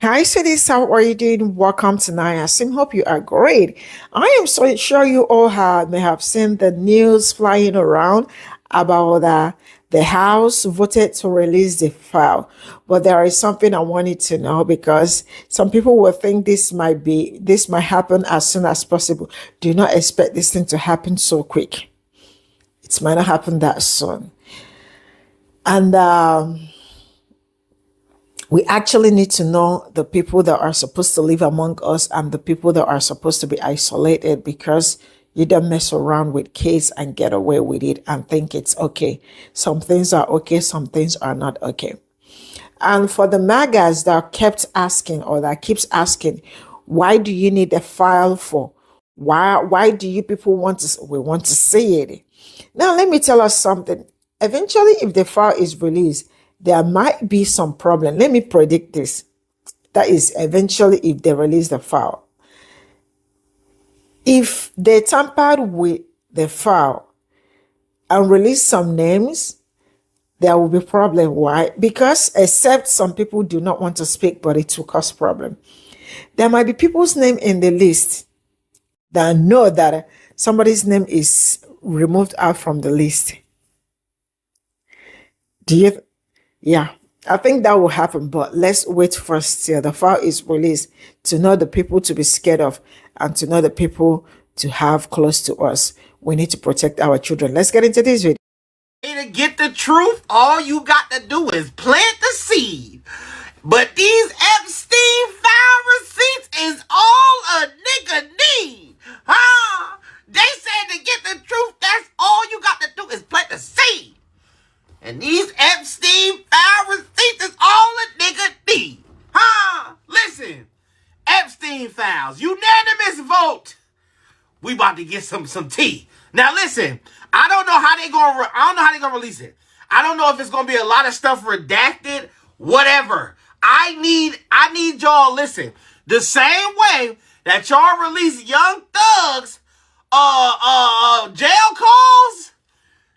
Hi, cities. How are you doing? Welcome to Sim. Hope you are great. I am so sure you all may have seen the news flying around about the House voted to release the file. But there is something I wanted to know because some people will think this might happen as soon as possible. Do not expect this thing to happen so quick. It might not happen that soon. And we actually need to know the people that are supposed to live among us and the people that are supposed to be isolated, because you don't mess around with kids and get away with it and think it's okay. Some things are okay, some things are not okay. And for the MAGAs that kept asking, or that keeps asking, why do you need a file for? Why do you people we want to see it? Now let me tell us something. Eventually, if the file is released, there might be some problem. Let me predict this. That is, eventually, if they release the file. If they tampered with the file and release some names, there will be problem. Why? Because except some people do not want to speak, but it will cause problem. There might be people's name in the list that know that somebody's name is removed out from the list. Do you? Yeah, I think that will happen, but let's wait first till the file is released to know the people to be scared of and to know the people to have close to us. We need to protect our children. Let's get into this video. To get the truth, all you got to do is plant the seed. But these Epstein file receipts is all a nigga need. Huh? They said to get the truth, that's all you got to do is plant the seed. And these Epstein file receipts is all a nigga need. Huh? Listen, Epstein files, unanimous vote. We about to get some tea. Now listen, I don't know how they gonna release it. I don't know if it's gonna be a lot of stuff redacted, whatever. I need y'all listen. The same way that y'all release Young Thug's jail calls,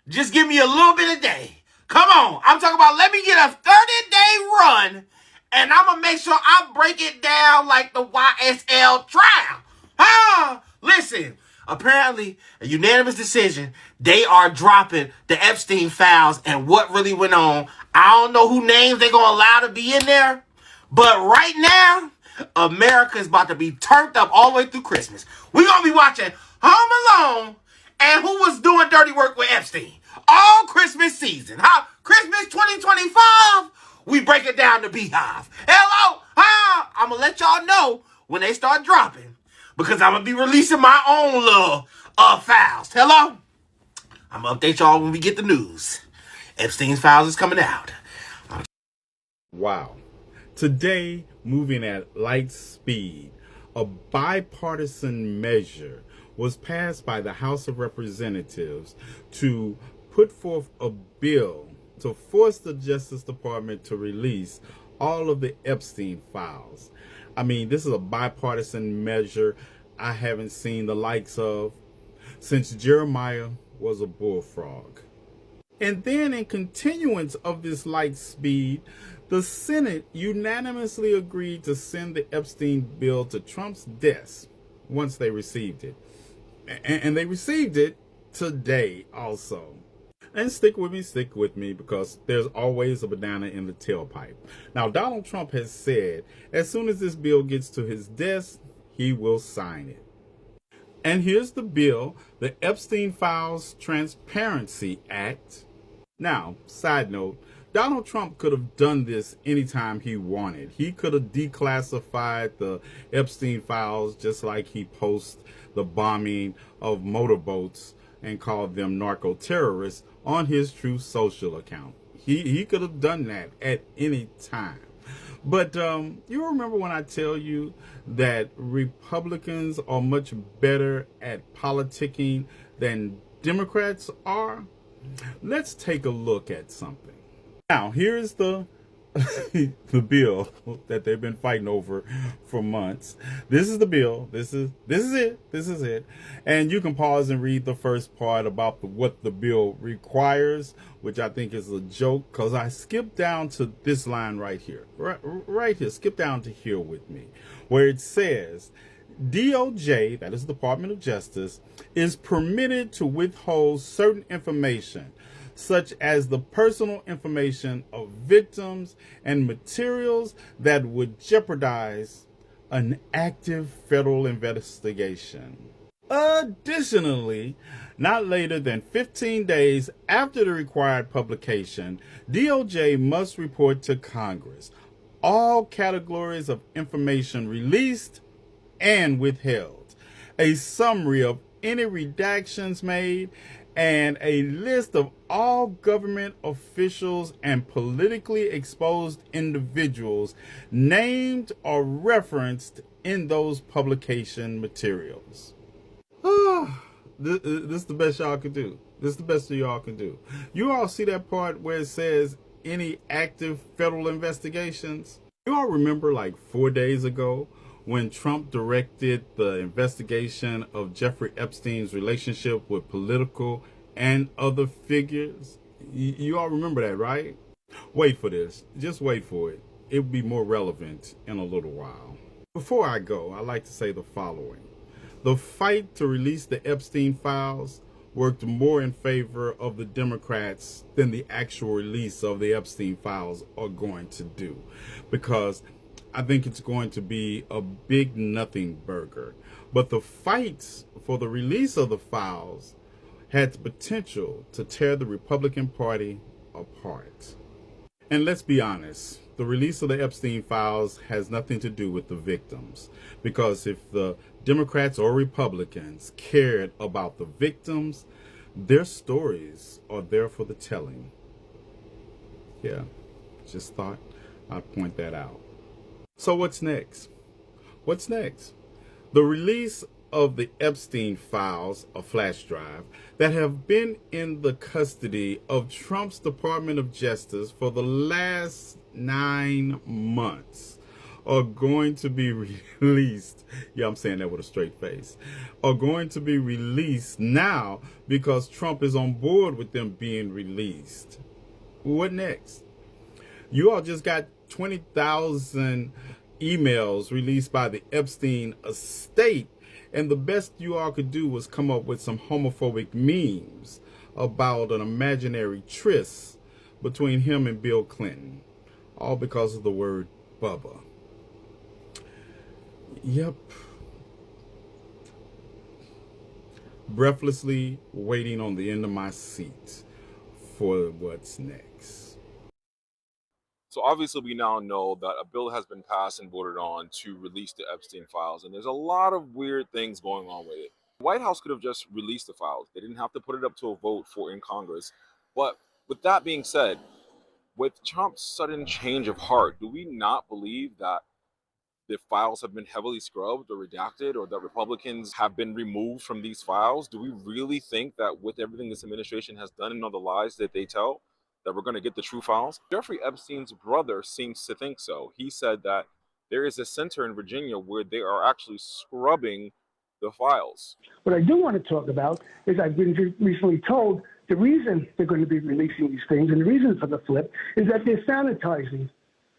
just give me a little bit a day. Come on, I'm talking about let me get a 30-day run, and I'm gonna make sure I break it down like the YSL trial. Huh? Listen, apparently, a unanimous decision, they are dropping the Epstein files and what really went on. I don't know who names they're going to allow to be in there, but right now, America is about to be turned up all the way through Christmas. We're going to be watching Home Alone and who was doing dirty work with Epstein all Christmas season. How Christmas 2025, we break it down to Beehive. Hello? Huh? I'm going to let y'all know when they start dropping, because I'm going to be releasing my own little files. Hello? I'm going to update y'all when we get the news. Epstein's files is coming out. Wow. Today, moving at light speed, a bipartisan measure was passed by the House of Representatives to put forth a bill to force the Justice Department to release all of the Epstein files. I mean, this is a bipartisan measure I haven't seen the likes of since Jeremiah was a bullfrog. And then, in continuance of this light speed, the Senate unanimously agreed to send the Epstein bill to Trump's desk once they received it. And they received it today also. And stick with me, because there's always a banana in the tailpipe. Now, Donald Trump has said as soon as this bill gets to his desk, he will sign it. And here's the bill, the Epstein Files Transparency Act. Now, side note, Donald Trump could have done this anytime he wanted. He could have declassified the Epstein files just like he posts the bombing of motorboats and called them narco-terrorists on his Truth Social account. He could have done that at any time. But you remember when I tell you that Republicans are much better at politicking than Democrats are? Let's take a look at something. Now, here's the the bill that they've been fighting over for months. This is the bill. This is it. This is it. And you can pause and read the first part about what the bill requires, which I think is a joke, because I skipped down to this line right here. Right here. Skip down to here with me, where it says DOJ, that is the Department of Justice, is permitted to withhold certain information, such as the personal information of victims and materials that would jeopardize an active federal investigation. Additionally, not later than 15 days after the required publication, DOJ must report to Congress all categories of information released and withheld, a summary of any redactions made, and a list of all government officials and politically exposed individuals named or referenced in those publication materials. This is the best y'all can do. This is the best that y'all can do. You all see that part where it says any active federal investigations? You all remember like 4 days ago when Trump directed the investigation of Jeffrey Epstein's relationship with political and other figures? You all remember that, right? Wait for this. Just wait for it. It will be more relevant in a little while. Before I go, I'd like to say the following. The fight to release the Epstein files worked more in favor of the Democrats than the actual release of the Epstein files are going to do, because I think it's going to be a big nothing burger. But the fights for the release of the files had the potential to tear the Republican Party apart. And let's be honest, the release of the Epstein files has nothing to do with the victims, because if the Democrats or Republicans cared about the victims, their stories are there for the telling. Yeah, just thought I'd point that out. So what's next? What's next? The release of the Epstein files, a flash drive, that have been in the custody of Trump's Department of Justice for the last 9 months, are going to be released. Yeah, I'm saying that with a straight face. Are going to be released now because Trump is on board with them being released. What next? You all just got 20,000 emails released by the Epstein estate, and the best you all could do was come up with some homophobic memes about an imaginary tryst between him and Bill Clinton, all because of the word Bubba. Yep. Breathlessly waiting on the end of my seat for what's next. So obviously we now know that a bill has been passed and voted on to release the Epstein files, and there's a lot of weird things going on with it. The White House could have just released the files. They didn't have to put it up to a vote for in Congress. But with that being said, with Trump's sudden change of heart, do we not believe that the files have been heavily scrubbed or redacted, or that Republicans have been removed from these files? Do we really think that with everything this administration has done and all the lies that they tell, that we're going to get the true files? Jeffrey Epstein's brother seems to think so. He said that there is a center in Virginia where they are actually scrubbing the files. What I do want to talk about is I've been recently told the reason they're going to be releasing these things, and the reason for the flip, is that they're sanitizing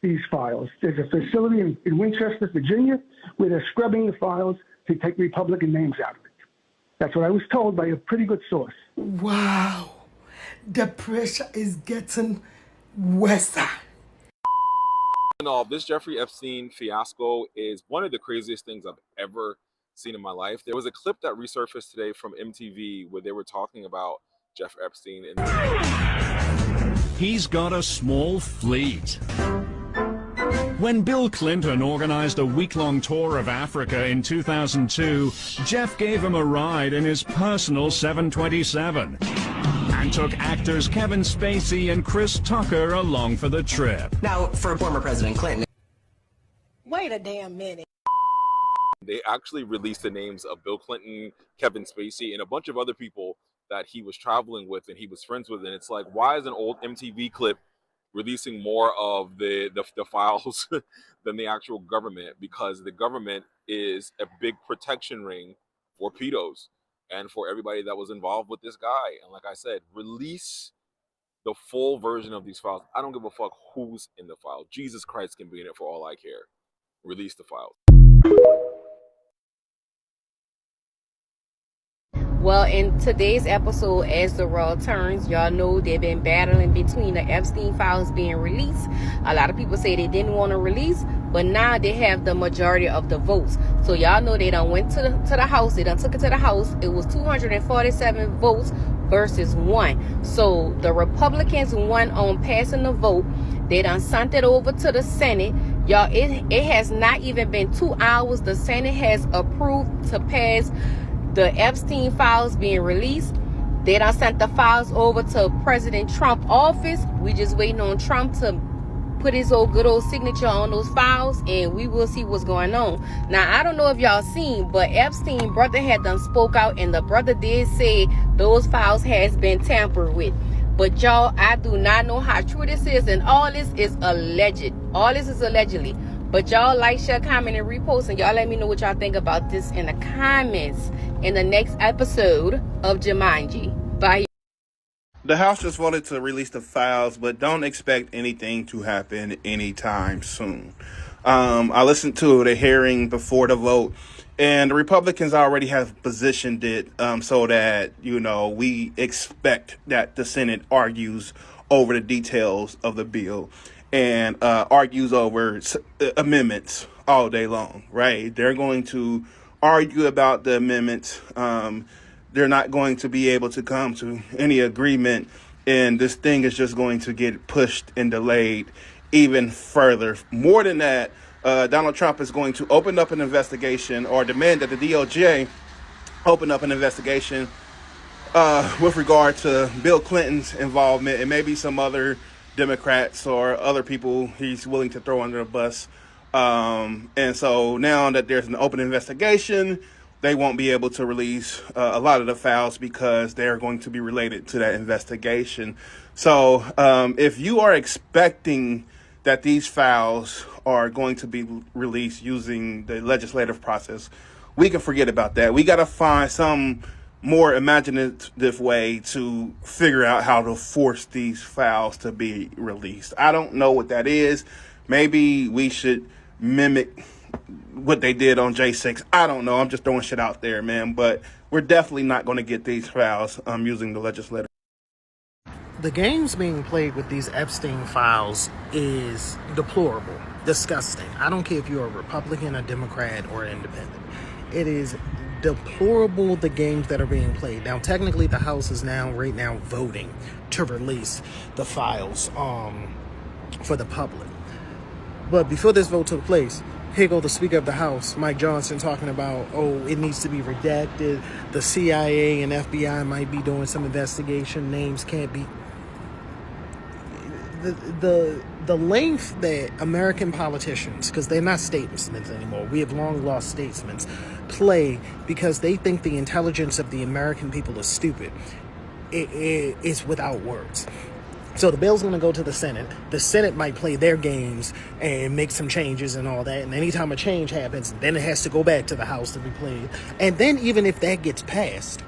these files. There's a facility in Winchester, Virginia, where they're scrubbing the files to take Republican names out of it. That's what I was told by a pretty good source. Wow. The pressure is getting worse. And all, this Jeffrey Epstein fiasco is one of the craziest things I've ever seen in my life. There was a clip that resurfaced today from MTV where they were talking about Jeff Epstein. And he's got a small fleet. When Bill Clinton organized a week-long tour of Africa in 2002, Jeff gave him a ride in his personal 727 and took actors Kevin Spacey and Chris Tucker along for the trip. Now, for former President Clinton. Wait a damn minute. They actually released the names of Bill Clinton, Kevin Spacey, and a bunch of other people that he was traveling with and he was friends with. And it's like, why is an old MTV clip releasing more of the files than the actual government, because the government is a big protection ring for pedos and for everybody that was involved with this guy. And like I said, release the full version of these files. I don't give a fuck who's in the file. Jesus Christ can be in it for all I care. Release the files. Well, in today's episode, as the world turns, y'all know they've been battling between the Epstein files being released. A lot of people say they didn't want to release, but now they have the majority of the votes. So y'all know they done went to the House. They done took it to the House. It was 247 votes versus 1. So the Republicans won on passing the vote. They done sent it over to the Senate. Y'all, it has not even been 2 hours. The Senate has approved to pass the Epstein files being released. They done sent the files over to President Trump's office. We just waiting on Trump to put his good old signature on those files, and we will see what's going on. Now, I don't know if y'all seen, but Epstein brother had done spoke out, and the brother did say those files has been tampered with. But y'all, I do not know how true this is, and all this is alleged. All this is allegedly. But y'all like, share, comment, and repost, and y'all let me know what y'all think about this in the comments in the next episode of Jumanji. Bye. The House just voted to release the files, but don't expect anything to happen anytime soon. I listened to the hearing before the vote, and the Republicans already have positioned it so that, we expect that the Senate argues over the details of the bill and argues over amendments all day long, right? They're going to argue about the amendments. They're not going to be able to come to any agreement, and this thing is just going to get pushed and delayed even further. More than that, Donald Trump is going to open up an investigation, or demand that the DOJ open up an investigation with regard to Bill Clinton's involvement and maybe some other Democrats or other people he's willing to throw under the bus. And so now that there's an open investigation, they won't be able to release a lot of the files because they're going to be related to that investigation. So if you are expecting that these files are going to be released using the legislative process, we can forget about that. We got to find some more imaginative way to figure out how to force these files to be released. I don't know what that is. Maybe we should mimic what they did on J6. I don't know. I'm just throwing shit out there, man. But we're definitely not going to get these files using the legislative. The games being played with these Epstein files is deplorable, disgusting. I don't care if you're a Republican, a Democrat, or an independent. It is deplorable, the games that are being played. Now, technically, the House is right now voting to release the files for the public. But before this vote took place, here go the Speaker of the House, Mike Johnson, talking about, it needs to be redacted. The CIA and FBI might be doing some investigation. Names can't be. The length that American politicians, because they're not statesmen anymore, we have long lost statesmen, play because they think the intelligence of the American people is stupid, it's without words. So the bill's going to go to the Senate. The Senate might play their games and make some changes and all that. And anytime a change happens, then it has to go back to the House to be played. And then even if that gets passed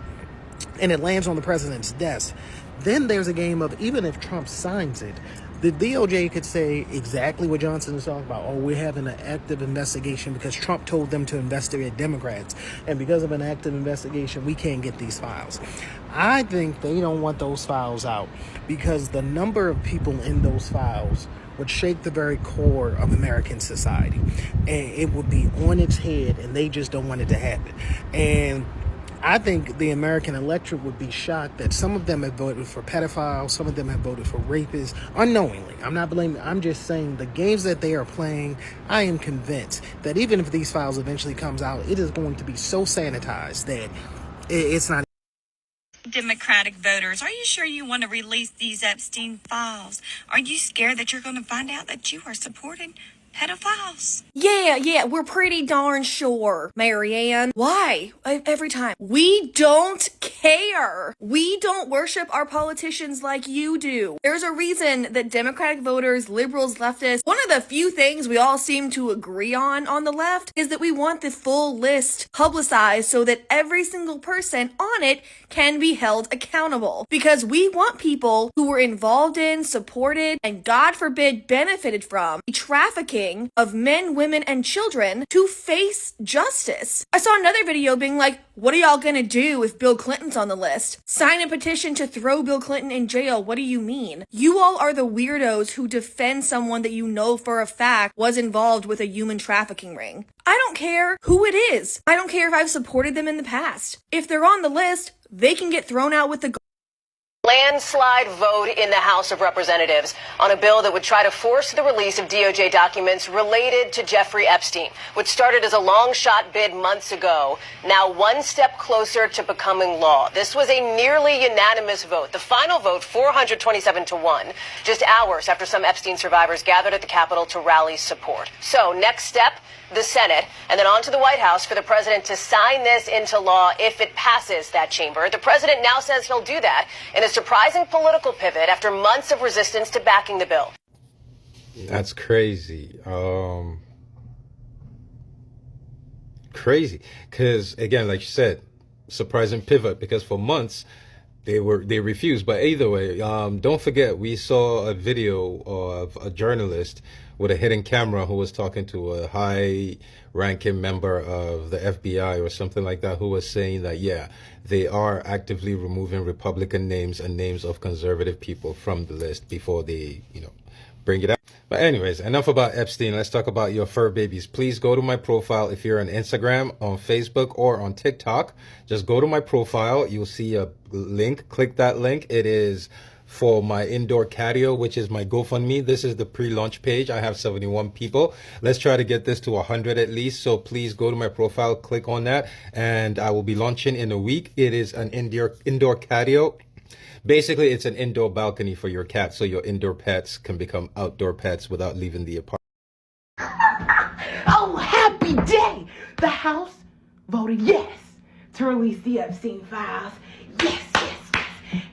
and it lands on the president's desk, then there's a game of, even if Trump signs it, the DOJ could say exactly what Johnson is talking about. We're having an active investigation because Trump told them to investigate Democrats. And because of an active investigation, we can't get these files. I think they don't want those files out because the number of people in those files would shake the very core of American society. And it would be on its head, and they just don't want it to happen. And I think the American electorate would be shocked that some of them have voted for pedophiles, some of them have voted for rapists, unknowingly. I'm not blaming, I'm just saying the games that they are playing, I am convinced that even if these files eventually comes out, it is going to be so sanitized that it's not. Democratic voters, are you sure you want to release these Epstein files? Are you scared that you're going to find out that you are supporting pedophiles. Yeah, we're pretty darn sure, Marianne. Why? Every time. We don't care. We don't worship our politicians like you do. There's a reason that Democratic voters, liberals, leftists, one of the few things we all seem to agree on the left is that we want the full list publicized so that every single person on it can be held accountable. Because we want people who were involved in, supported, and God forbid benefited from the trafficking of men, women, and children to face justice. I saw another video being like, what are y'all gonna do if Bill Clinton's on the list? Sign a petition to throw Bill Clinton in jail. What do you mean? You all are the weirdos who defend someone that you know for a fact was involved with a human trafficking ring. I don't care who it is. I don't care if I've supported them in the past. If they're on the list, they can get thrown out with the landslide vote in the House of Representatives on a bill that would try to force the release of DOJ documents related to Jeffrey Epstein, which started as a long shot bid months ago, now one step closer to becoming law. This was a nearly unanimous vote, the final vote 427-1, just hours after some Epstein survivors gathered at the Capitol to rally support. So next step, the Senate, and then on to the White House for the president to sign this into law if it passes that chamber. The president now says he'll do that in a surprising political pivot after months of resistance to backing the bill. That's crazy. Crazy. Because, again, like you said, surprising pivot, because for months they refused. But either way, don't forget, we saw a video of a journalist with a hidden camera who was talking to a high-ranking member of the FBI or something like that, who was saying that, yeah, they are actively removing Republican names and names of conservative people from the list before they, bring it out. But anyways, enough about Epstein. Let's talk about your fur babies. Please go to my profile if you're on Instagram, on Facebook, or on TikTok. Just go to my profile. You'll see a link. Click that link. It is for my indoor catio, which is my GoFundMe. This is the pre-launch page. I have 71 people. Let's try to get this to 100 at least. So please go to my profile, click on that, and I will be launching in a week. It is an indoor catio. Basically, it's an indoor balcony for your cat, so your indoor pets can become outdoor pets without leaving the apartment. Oh, happy day! The House voted yes to release the Epstein files. Yes.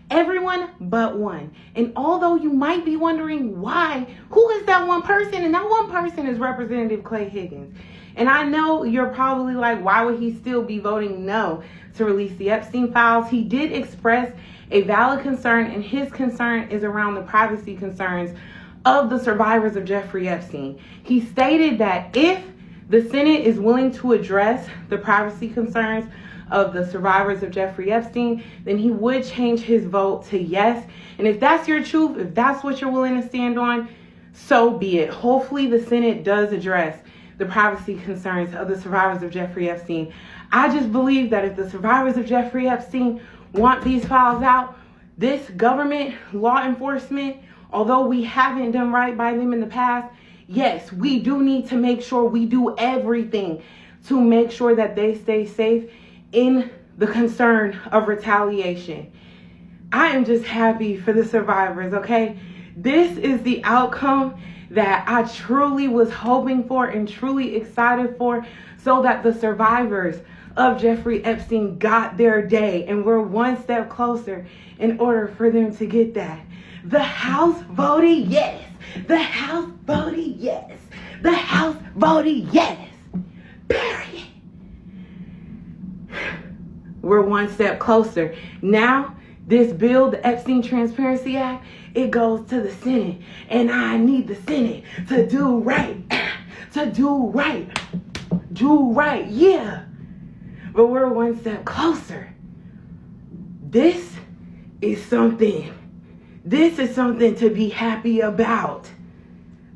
Everyone but one. And although you might be wondering why, who is that one person? And that one person is Representative Clay Higgins. And I know you're probably like, why would he still be voting no to release the Epstein files? He did express a valid concern, and his concern is around the privacy concerns of the survivors of Jeffrey Epstein. He stated that if the Senate is willing to address the privacy concerns of the survivors of Jeffrey Epstein, then he would change his vote to yes. And if that's your truth, if that's what you're willing to stand on, so be it. Hopefully the Senate does address the privacy concerns of the survivors of Jeffrey Epstein. I just believe that if the survivors of Jeffrey Epstein want these files out, this government, law enforcement, although we haven't done right by them in the past, yes, we do need to make sure we do everything to make sure that they stay safe in the concern of retaliation. I am just happy for the survivors, okay? This is the outcome that I truly was hoping for and truly excited for, so that the survivors of Jeffrey Epstein got their day, and we're one step closer in order for them to get that. The House voted yes. The House voted yes. The House voted yes. Period. We're one step closer. Now, this bill, the Epstein Transparency Act, it goes to the Senate. And I need the Senate to do right. To do right. Do right, yeah. But we're one step closer. This is something. This is something to be happy about.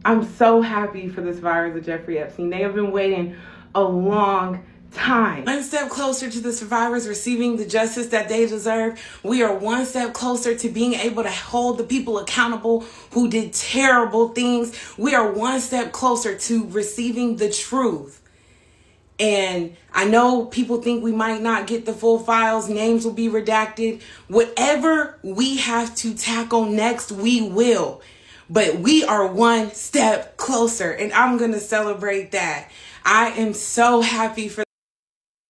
I'm so happy for the survivors of Jeffrey Epstein. They have been waiting a long time. One step closer to the survivors receiving the justice that they deserve. We are one step closer to being able to hold the people accountable who did terrible things. We are one step closer to receiving the truth. And I know people think we might not get the full files, names will be redacted. Whatever we have to tackle next, we will. but we are one step closer, and I'm going to celebrate that. I am so happy for.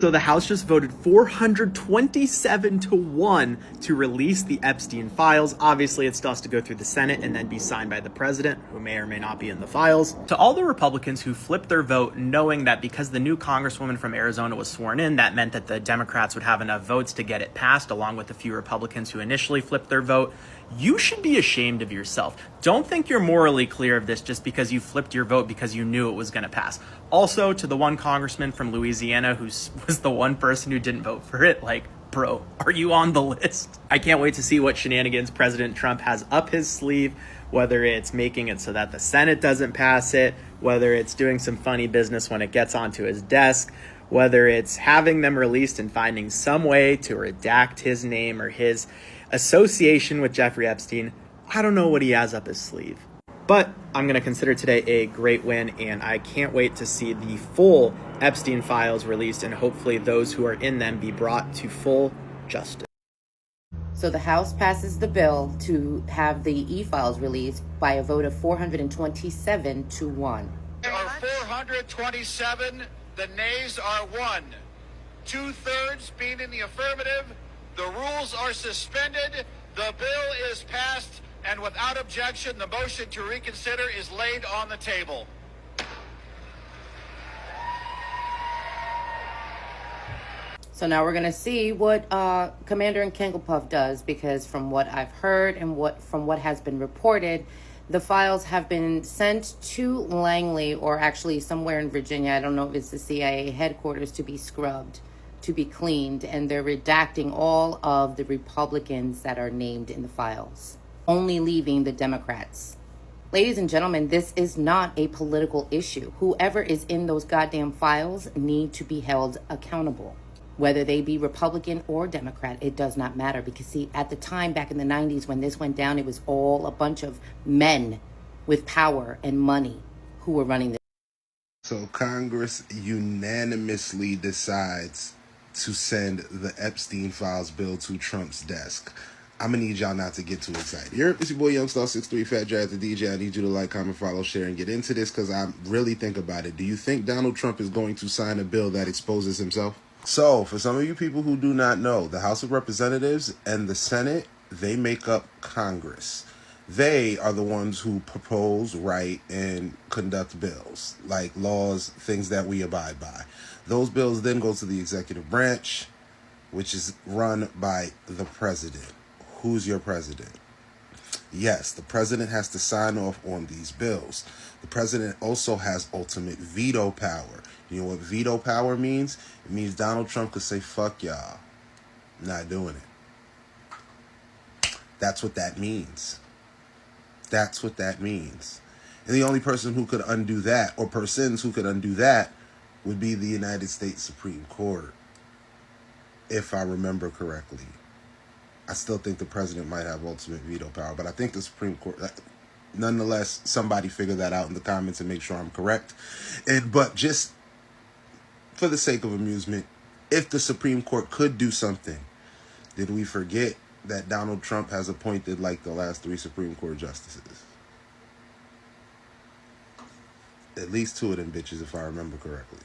So the House just voted 427-1 to release the Epstein files. Obviously, it still has to go through the Senate and then be signed by the president, who may or may not be in the files. To all the Republicans who flipped their vote knowing that because the new Congresswoman from Arizona was sworn in, that meant that the Democrats would have enough votes to get it passed, along with the few Republicans who initially flipped their vote, you should be ashamed of yourself. Don't think you're morally clear of this just because you flipped your vote because you knew it was going to pass. Also, to the one congressman from Louisiana who was the one person who didn't vote for it, like, bro, are you on the list? I can't wait to see what shenanigans President Trump has up his sleeve, whether it's making it so that the Senate doesn't pass it, whether it's doing some funny business when it gets onto his desk, whether it's having them released and finding some way to redact his name or his association with Jeffrey Epstein. I don't know what he has up his sleeve. But I'm going to consider today a great win, and I can't wait to see the full Epstein files released and hopefully those who are in them be brought to full justice. So the House passes the bill to have the e-files released by a vote of 427-1. There are 427. The nays are 1. 2/3 being in the affirmative. The rules are suspended. The bill is passed, and without objection, the motion to reconsider is laid on the table. So now we're going to see what Commander in Kinklepuff does, because from what I've heard and from what has been reported, the files have been sent to Langley, or actually somewhere in Virginia. I don't know if it's the CIA headquarters, to be scrubbed, to be cleaned, and they're redacting all of the Republicans that are named in the files, only leaving the Democrats. Ladies and gentlemen, this is not a political issue. Whoever is in those goddamn files need to be held accountable. Whether they be Republican or Democrat, it does not matter. Because see, at the time back in the 90s when this went down, it was all a bunch of men with power and money who were running the. So Congress unanimously decides to send the Epstein files bill to Trump's desk. I'm gonna need y'all not to get too excited. Here, it's your boy Youngstar63, Fat Jazz, the DJ. I need you to like, comment, follow, share, and get into this, because I really think about it. Do you think Donald Trump is going to sign a bill that exposes himself? So, for some of you people who do not know, the House of Representatives and the Senate, they make up Congress. They are the ones who propose, write, and conduct bills, like laws, things that we abide by. Those bills then go to the executive branch, which is run by the president. Who's your president? Yes, the president has to sign off on these bills. The president also has ultimate veto power. You know what veto power means? It means Donald Trump could say, fuck y'all. Not doing it. That's what that means. That's what that means. And the only person who could undo that, or persons who could undo that, would be the United States Supreme Court, if I remember correctly. I still think the president might have ultimate veto power, but I think the Supreme Court, nonetheless, somebody figure that out in the comments and make sure I'm correct. But just for the sake of amusement, if the Supreme Court could do something, did we forget that Donald Trump has appointed like the last 3 Supreme Court justices? At least 2 of them bitches, if I remember correctly.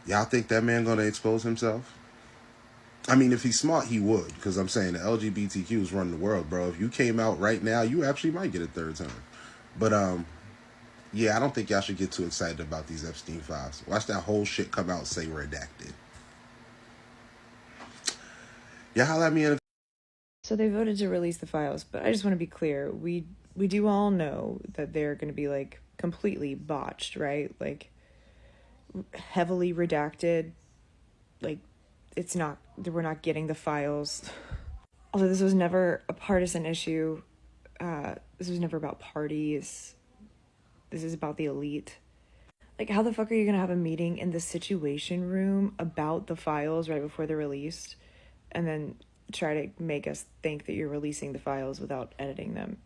Y'all think that man gonna expose himself? I mean, if he's smart, he would, because I'm saying the LGBTQ is running the world, bro. If you came out right now, you actually might get a 3rd term. But, yeah, I don't think y'all should get too excited about these Epstein files. Watch that whole shit come out, say redacted. Y'all holla at me in a... So they voted to release the files, but I just want to be clear. We do all know that they're going to be, like, completely botched, right? Like, heavily redacted. Like, it's not... We're not getting the files. Although this was never a partisan issue. This was never about parties. This is about the elite. Like, how the fuck are you going to have a meeting in the Situation Room about the files right before they're released, and then try to make us think that you're releasing the files without editing them?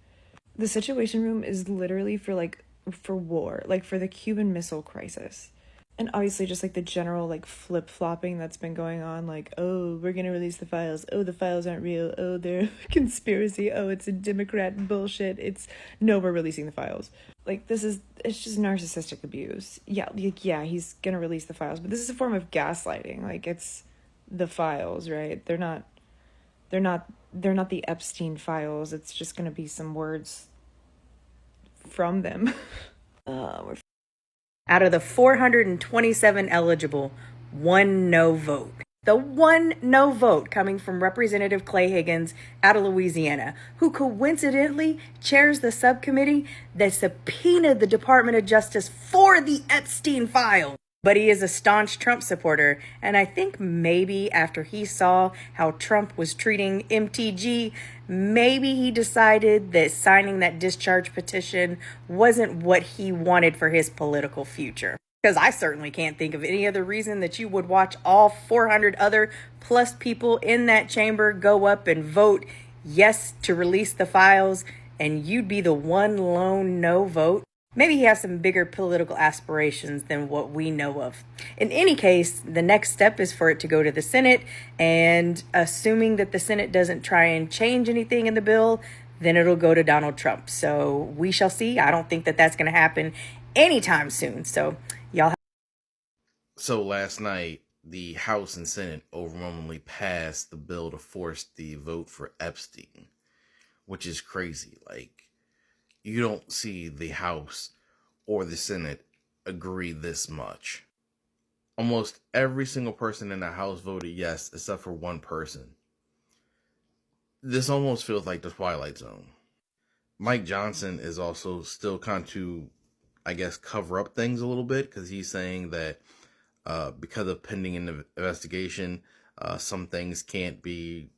The Situation Room is literally for war, like for the Cuban Missile Crisis. And obviously just like the general like flip-flopping that's been going on, like, oh, we're gonna release the files, oh, the files aren't real, oh, they're conspiracy, oh, it's a Democrat bullshit, it's no, we're releasing the files. Like, it's just narcissistic abuse. Yeah, like, yeah, he's gonna release the files, but this is a form of gaslighting. Like, it's the files, right? They're not the Epstein files. It's just gonna be some words from them. Out of the 427 eligible, one no vote. The one no vote coming from Representative Clay Higgins out of Louisiana, who coincidentally chairs the subcommittee that subpoenaed the Department of Justice for the Epstein files. But he is a staunch Trump supporter, and I think maybe after he saw how Trump was treating MTG, maybe he decided that signing that discharge petition wasn't what he wanted for his political future. Because I certainly can't think of any other reason that you would watch all 400 other plus people in that chamber go up and vote yes to release the files, and you'd be the one lone no vote. Maybe he has some bigger political aspirations than what we know of. In any case, the next step is for it to go to the Senate, and assuming that the Senate doesn't try and change anything in the bill, then it'll go to Donald Trump. So we shall see. I don't think that that's going to happen anytime soon. So y'all. So last night, the House and Senate overwhelmingly passed the bill to force the vote for Epstein, which is crazy. Like, you don't see the House or the Senate agree this much. Almost every single person in the House voted yes, except for one person. This almost feels like the Twilight Zone. Mike Johnson is also still kind of, I guess, cover up things a little bit, because he's saying that because of pending investigation, some things can't be,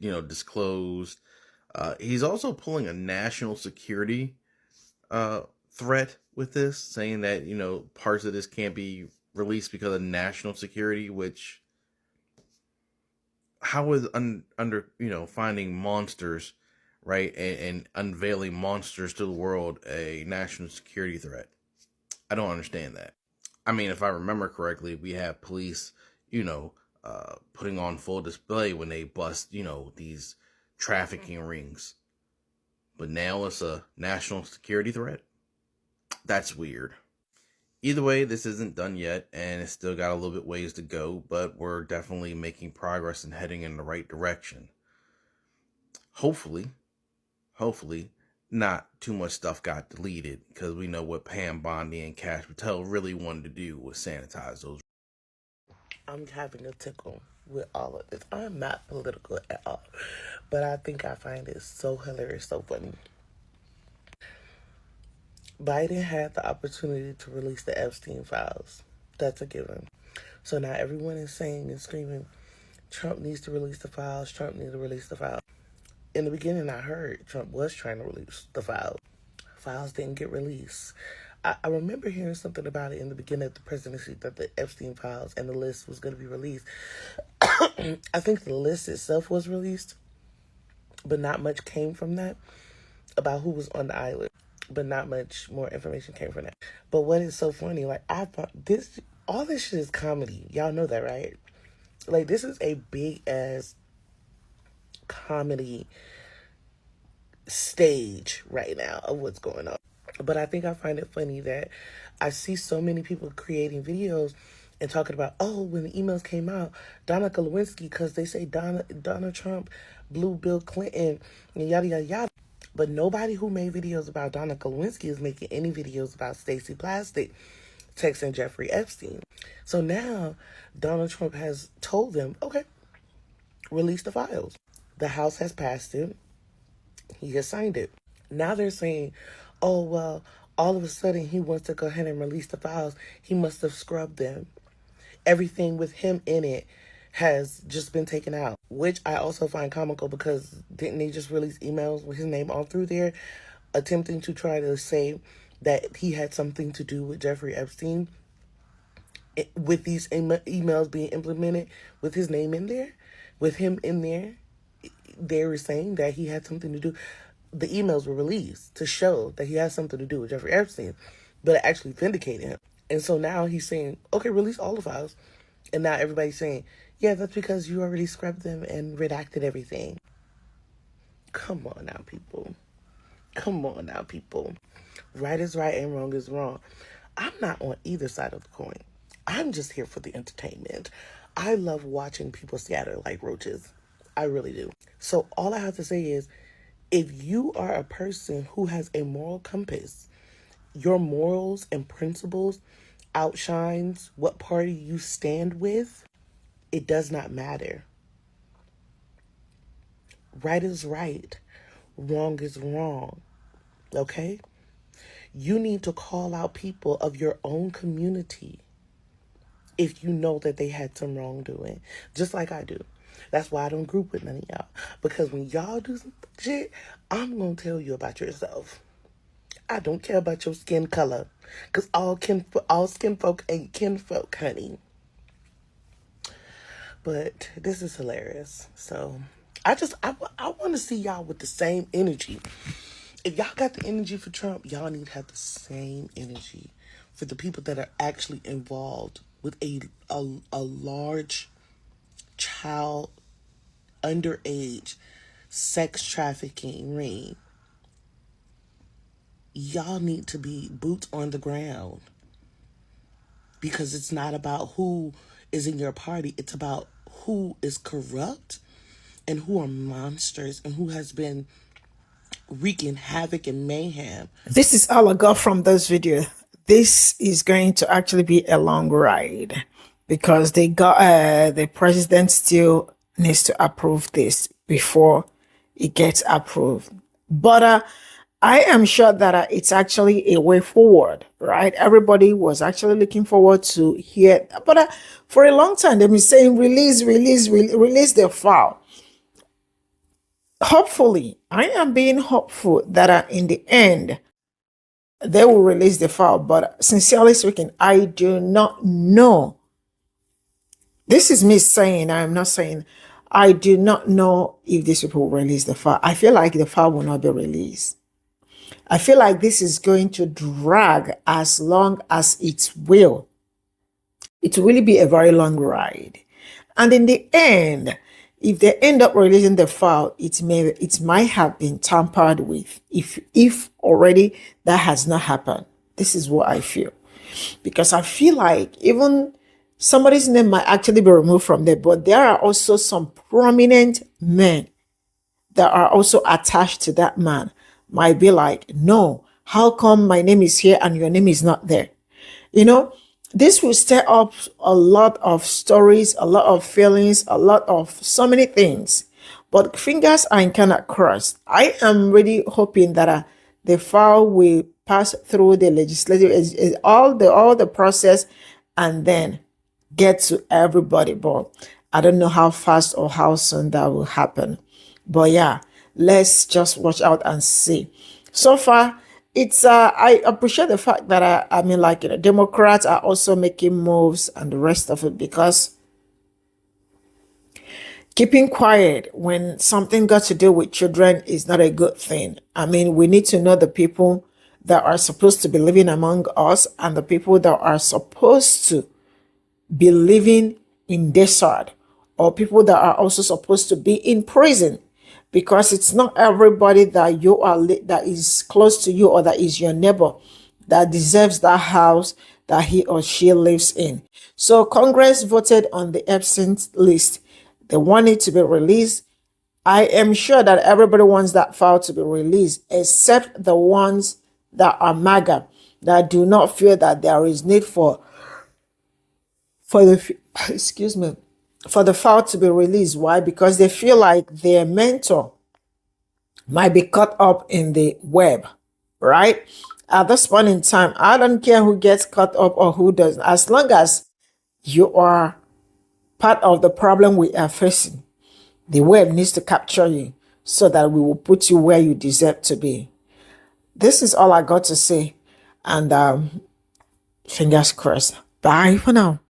disclosed. He's also pulling a national security threat with this, saying that, parts of this can't be released because of national security, which, how is finding monsters, right, and unveiling monsters to the world a national security threat? I don't understand that. I mean, if I remember correctly, we have police, putting on full display when they bust, these trafficking rings. But now it's a national security threat? That's weird. Either way, this isn't done yet, and it's still got a little bit ways to go, but we're definitely making progress and heading in the right direction. Hopefully, not too much stuff got deleted, because we know what Pam Bondi and Cash Patel really wanted to do was sanitize those. I'm having a tickle with all of this. I'm not political at all, but I think I find it so hilarious, so funny. Biden had the opportunity to release the Epstein files. That's a given. So now everyone is saying and screaming, Trump needs to release the files, Trump needs to release the files. In the beginning, I heard Trump was trying to release the files. Files didn't get released. I remember hearing something about it in the beginning of the presidency, that the Epstein files and the list was going to be released. I think the list itself was released, but not much came from that about who was on the island. But not much more information came from that. But what is so funny, like, I thought all this shit is comedy. Y'all know that, right? Like, this is a big ass comedy stage right now of what's going on. But I think I find it funny that I see so many people creating videos and talking about, oh, when the emails came out, Donna Lewinsky, because they say Donald Trump blew Bill Clinton and yada, yada, yada. But nobody who made videos about Donna Lewinsky is making any videos about Stacey Plastic texting Jeffrey Epstein. So now Donald Trump has told them, okay, release the files. The House has passed it. He has signed it. Now they're saying, oh, well, all of a sudden he wants to go ahead and release the files. He must have scrubbed them. Everything with him in it has just been taken out, which I also find comical, because didn't they just release emails with his name all through there, attempting to try to say that he had something to do with Jeffrey Epstein, with these emails being implemented with his name in there, with him in there. They were saying that he had something to do. The emails were released to show that he has something to do with Jeffrey Epstein, but it actually vindicated him. And so now he's saying, okay, release all the files. And now everybody's saying, yeah, that's because you already scrubbed them and redacted everything. Come on now, people. Come on now, people. Right is right and wrong is wrong. I'm not on either side of the coin. I'm just here for the entertainment. I love watching people scatter like roaches. I really do. So all I have to say is, if you are a person who has a moral compass, your morals and principles outshines what party you stand with, it does not matter. Right is right. Wrong is wrong. Okay? You need to call out people of your own community if you know that they had some wrongdoing, just like I do. That's why I don't group with none of y'all. Because when y'all do some shit, I'm going to tell you about yourself. I don't care about your skin color. Because all skin folk ain't kinfolk, honey. But this is hilarious. So I want to see y'all with the same energy. If y'all got the energy for Trump, y'all need to have the same energy for the people that are actually involved with a large child underage sex trafficking ring. Y'all need to be boots on the ground, because it's not about who is in your party. It's about who is corrupt and who are monsters and who has been wreaking havoc and mayhem. This is all I got from this video. This is going to actually be a long ride, because they got the president still needs to approve this before it gets approved. But I am sure that it's actually a way forward, right? Everybody was actually looking forward to hear. But for a long time, they've been saying release the file. Hopefully, I am being hopeful that in the end, they will release the file. But sincerely speaking, I do not know. This is me saying, I'm not saying, I do not know if these people will release the file. I feel like the file will not be released. I feel like this is going to drag as long as it will. It will really be a very long ride. And in the end, if they end up releasing the file, it might have been tampered with. If already that has not happened. This is what I feel. Because I feel like even somebody's name might actually be removed from there. But there are also some prominent men that are also attached to that man. Might be like, no, how come my name is here and your name is not there? You know, this will stir up a lot of stories, a lot of feelings, a lot of so many things. But fingers are kind of crossed. I am really hoping that the file will pass through the legislative, all the process, and then get to everybody. But I don't know how fast or how soon that will happen. But yeah, let's just watch out and see. So far, it's I appreciate the fact that I mean, like, you know, Democrats are also making moves and the rest of it, because keeping quiet when something got to do with children is not a good thing. I mean, we need to know the people that are supposed to be living among us and the people that are supposed to be living in desert, or people that are also supposed to be in prison. Because it's not everybody that you are that is close to you or that is your neighbor that deserves that house that he or she lives in. So Congress voted on the Epstein list. They want it to be released. I am sure that everybody wants that file to be released, except the ones that are MAGA, that do not feel that there is need for the excuse me, for the file to be released. Why? Because they feel like their mentor might be caught up in the web, right? At this point in time, I don't care who gets caught up or who doesn't. As long as you are part of the problem we are facing, the web needs to capture you so that we will put you where you deserve to be. This is all I got to say. And fingers crossed. Bye for now.